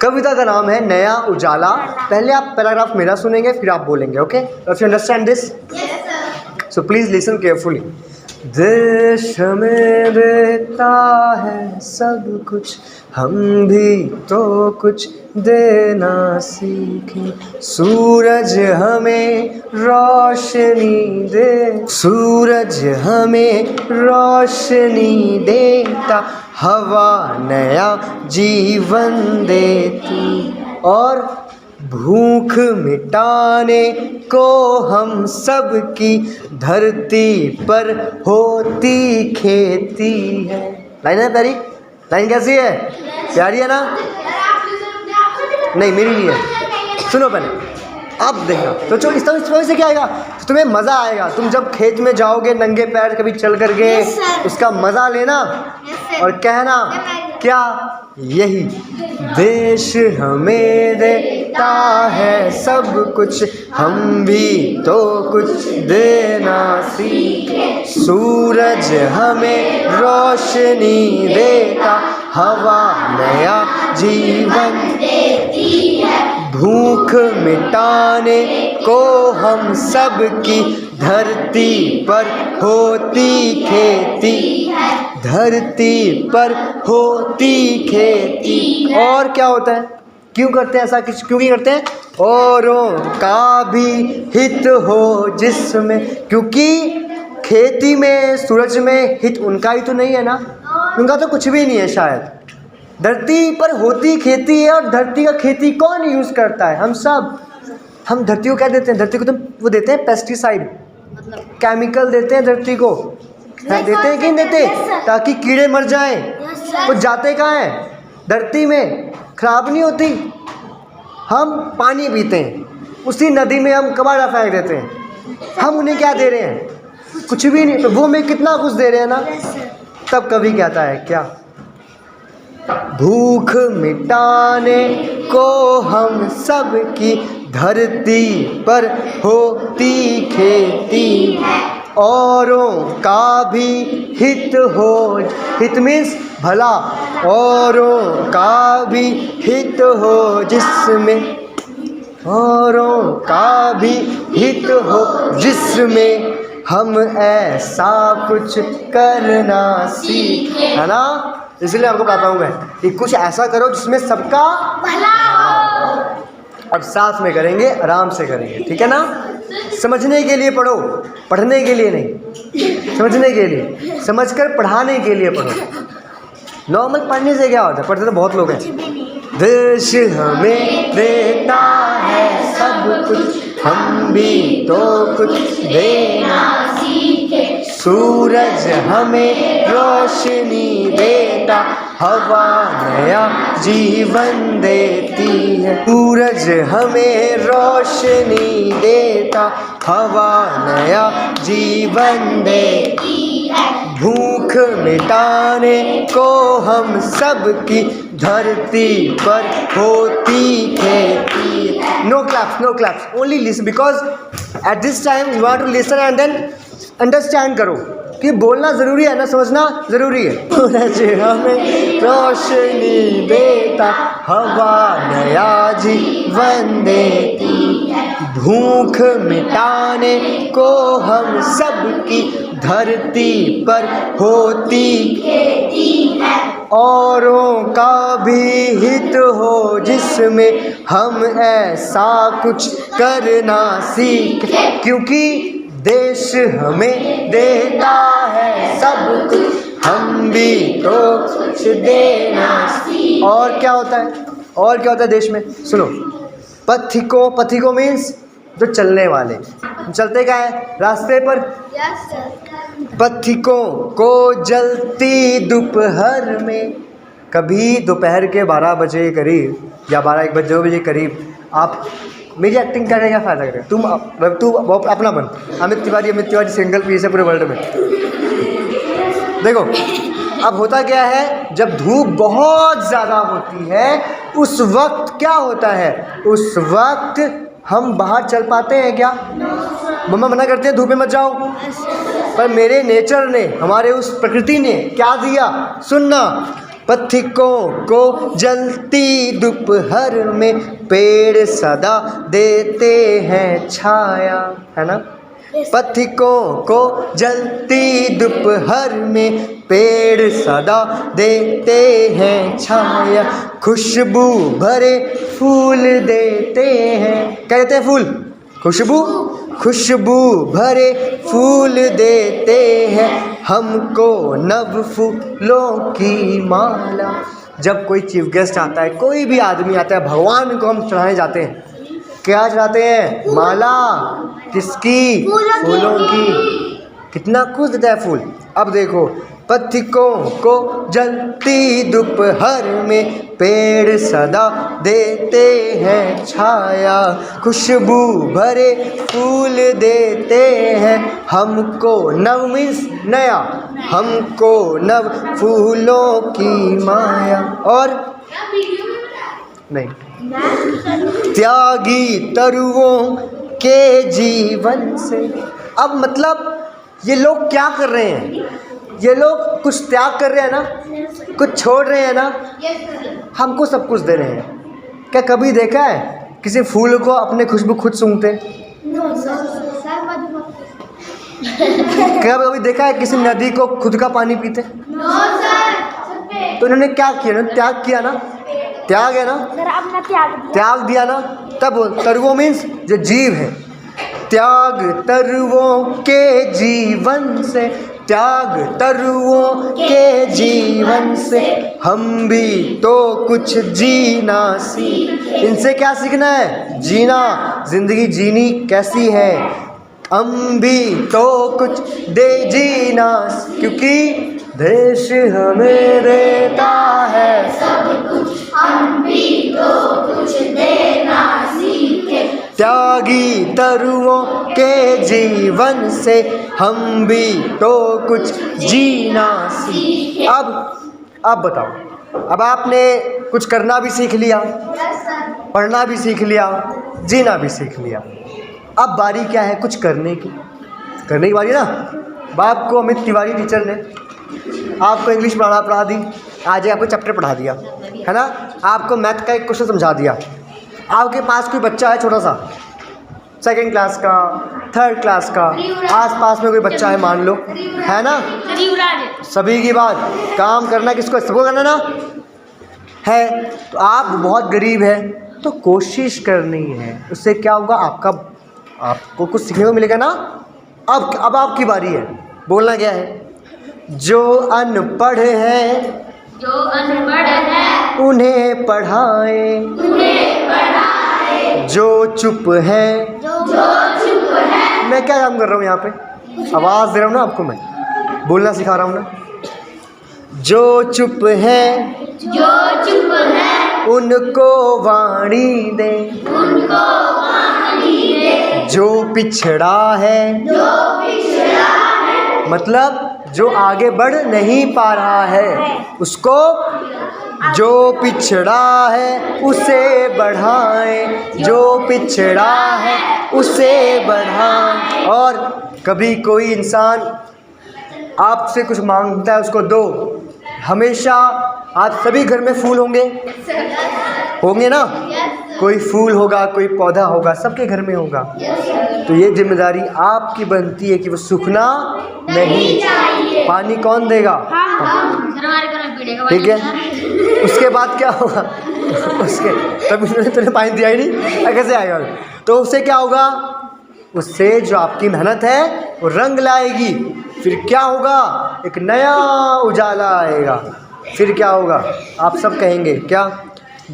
कविता का नाम है नया उजाला। पहले आप पैराग्राफ मेरा सुनेंगे, फिर आप बोलेंगे। Okay, if you understand this, so please listen carefully. देश हमें देता है सब कुछ, हम भी तो कुछ देना सीखें। सूरज हमें रोशनी दे, सूरज हमें रोशनी देता, हवा नया जीवन देती, और भूख मिटाने को हम सब की धरती पर होती खेती है। लाइन है प्यारी? लाइन कैसी है? प्यारी है ना? नहीं मेरी नहीं है, सुनो पहले आप देखना। तो जो इस तरह से क्या आएगा, तो तुम्हें मज़ा आएगा। तुम जब खेत में जाओगे नंगे पैर कभी चल करके, उसका मज़ा लेना और कहना क्या, यही देश हमें देता है सब कुछ, हम भी तो कुछ देना सीखें। सूरज हमें रोशनी देता, हवा नया जीवन देती है, भूख मिटाने को हम सब की धरती पर होती खेती, धरती पर होती खेती। और क्या होता है, क्यों करते हैं ऐसा, क्यों नहीं करते हैं? औरों का भी हित हो जिसमें, क्योंकि खेती में, सूरज में हित उनका ही तो नहीं है ना, उनका तो कुछ भी नहीं है शायद। धरती पर होती खेती है, और धरती का खेती कौन यूज़ करता है? हम सब। हम धरती को क्या देते हैं? धरती को तो वो देते हैं पेस्टिसाइड, केमिकल देते हैं धरती को। देते हैं कि नहीं देते? ताकि कीड़े मर जाएं। वो जाते कहाँ हैं? धरती में, खराब नहीं होती। हम पानी पीते हैं, उसी नदी में हम कबाड़ा फेंक देते हैं। हम उन्हें क्या दे रहे हैं? कुछ भी नहीं। तो वो हमें कितना कुछ दे रहे हैं ना। तब कभी कहता है क्या, भूख मिटाने को हम सब की धरती पर होती खेती, औरों का भी हित हो, हित मीन्स भला, औरों का भी हित हो जिसमें, औरों का भी हित हो जिसमें हम ऐसा कुछ करना सीखें, है ना? इसलिए आपको बताता हूँ मैं कि कुछ ऐसा करो जिसमें सबका भला हो। अब साथ में करेंगे, आराम से करेंगे, ठीक है ना? समझने के लिए पढ़ो, पढ़ने के लिए नहीं। समझने के लिए, समझकर पढ़ाने के लिए पढ़ो। नॉर्मल पढ़ने से क्या होता है? पढ़ते तो बहुत लोग हैं। देश हमें देता है सब कुछ, हम भी तो कुछ देना सीखें। सूरज हमें रोशनी देता, हवा नया जीवन देती है। सूरज हमें रोशनी देता, हवा नया जीवन देती है, भूख मिटाने को हम सब की धरती पर होती खेती। No claps, no claps, only listen, because at this time you want to listen and then understand करो कि बोलना ज़रूरी है ना, समझना ज़रूरी है। सूरज हमें रोशनी देता, हवा नया जीवन देती है, भूख मिटाने को हम सब की धरती पर होती खेती है, औरों का भी हित हो जिसमें हम ऐसा कुछ करना सीखें। क्योंकि देश हमें देता है सब कुछ, हम भी तो कुछ देना सीखें। और क्या होता है? और क्या होता है देश में? सुनो, पथिको, पथिको मीन्स जो चलने वाले, चलते क्या है? रास्ते पर। पथिकों को जलती दोपहर में, कभी दोपहर के 12 बजे करीब या 12-1 बजे 2 बजे करीब आप मेरी एक्टिंग करने का फ़ायदा करेगा। तू अपना बन। अमित तिवारी सिंगल पीस है पूरे वर्ल्ड में। देखो अब होता क्या है, जब धूप बहुत ज़्यादा होती है उस वक्त क्या होता है? उस वक्त हम बाहर चल पाते हैं क्या? मम्मा मना करते हैं धूप में मत जाओ, पर मेरे नेचर ने, हमारे उस प्रकृति ने क्या दिया? सुनना, पथिकों को जलती दोपहर में पेड़ सदा देते हैं छाया, है ना। पथिकों को जलती दोपहर में पेड़ सदा देते हैं छाया, खुशबू भरे फूल देते हैं, क्या देते हैं फूल, खुशबू भरे फूल देते हैं हमको नव फूलों की माला। जब कोई चीफ गेस्ट आता है, कोई भी आदमी आता है, भगवान को हम चढ़ाने जाते हैं, क्या चढ़ाते हैं, माला, किसकी, फूलों की। कितना खुश देता है फूल। अब देखो, पथिकों को जलती दोपहर में पेड़ सदा देते हैं छाया, खुशबू भरे फूल देते हैं हमको नव मीन्स नया, हमको नव फूलों की माया। और नहीं, त्यागी तरुओं के जीवन से। अब मतलब ये लोग क्या कर रहे हैं, ये लोग कुछ त्याग कर रहे हैं ना, कुछ छोड़ रहे हैं ना, हमको सब कुछ दे रहे हैं। क्या कभी देखा है किसी फूल को अपने खुशबू खुद सूंघते? क्या कभी देखा है किसी नदी को खुद का पानी पीते? तो इन्होंने क्या किया ना, त्याग किया ना, त्याग है ना, त्याग दिया ना। तब तरुओं मीन्स जो जीव है, त्याग तरुओं के जीवन से, त्याग तरुओं के जीवन से हम भी तो कुछ जीना सीख। इनसे क्या सीखना है, जीना, जिंदगी जीनी कैसी है, हम भी तो कुछ दे जीना, क्योंकि देश हमें देता है सब कुछ, हम भी तो कुछ देना सीखे। त्यागी तरुओं के जीवन से हम भी तो कुछ जीना सीखे। अब बताओ, अब आपने कुछ करना भी सीख लिया, पढ़ना भी सीख लिया, जीना भी सीख लिया। अब बारी क्या है, कुछ करने की बारी ना। बाप को अमित तिवारी टीचर ने आपको इंग्लिश पढ़ा दी, आज आपको चैप्टर पढ़ा दिया, है ना। आपको मैथ का एक क्वेश्चन समझा दिया। आपके पास कोई बच्चा है छोटा सा, सेकंड क्लास का, थर्ड क्लास का, आसपास में कोई बच्चा है मान लो, है ना। सभी की बात काम करना किसको, सबको करना ना है। तो आप बहुत गरीब है तो कोशिश करनी है, उससे क्या होगा, आपको कुछ सीखने को मिलेगा ना। अब आपकी बारी है, बोलना क्या है। जो अनपढ़ है उन्हें पढ़ाए, जो चुप है मैं क्या काम कर रहा हूँ यहाँ पे, आवाज़ दे रहा हूँ ना आपको, मैं बोलना सिखा रहा हूँ ना। जो चुप है उनको वाणी दे, जो पिछड़ा है मतलब जो आगे बढ़ नहीं पा रहा है उसको, जो पिछड़ा है उसे बढ़ाएं, जो पिछड़ा है उसे बढ़ाएं। और कभी कोई इंसान आपसे कुछ मांगता है उसको दो। हमेशा आप सभी घर में फूल होंगे ना, कोई फूल होगा, कोई पौधा होगा, सबके घर में होगा। तो ये जिम्मेदारी आपकी बनती है कि वो सूखना नहीं चाहिए। पानी कौन देगा, ठीक है। उसके बाद क्या होगा, उसके तभी तूने पानी दिया ही नहीं, कैसे आएगा। तो उससे क्या होगा, उससे जो आपकी मेहनत है वो रंग लाएगी। फिर क्या होगा, एक नया उजाला आएगा। फिर क्या होगा, आप सब कहेंगे क्या,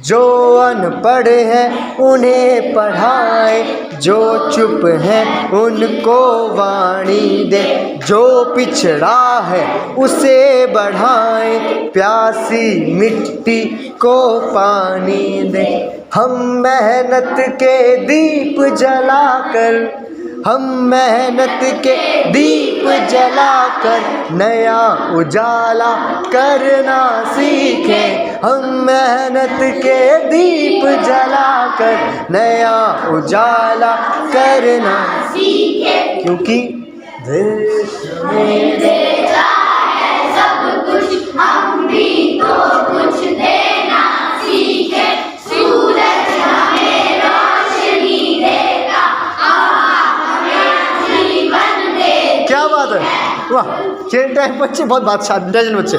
जो अनपढ़ हैं उन्हें पढ़ाए, जो चुप हैं उनको वाणी दे, जो पिछड़ा है उसे बढ़ाए, प्यासी मिट्टी को पानी दे। हम मेहनत के दीप जलाकर, हम मेहनत के दीप जलाकर नया उजाला करना सीखें। हम मेहनत के दीप जलाकर नया उजाला करना सीखें, क्योंकि देश में देता है सब कुछ, हम भी क्या बात है, वाह, 10 टाइम बच्चे बहुत बात, इंटेलिजेंट बच्चे।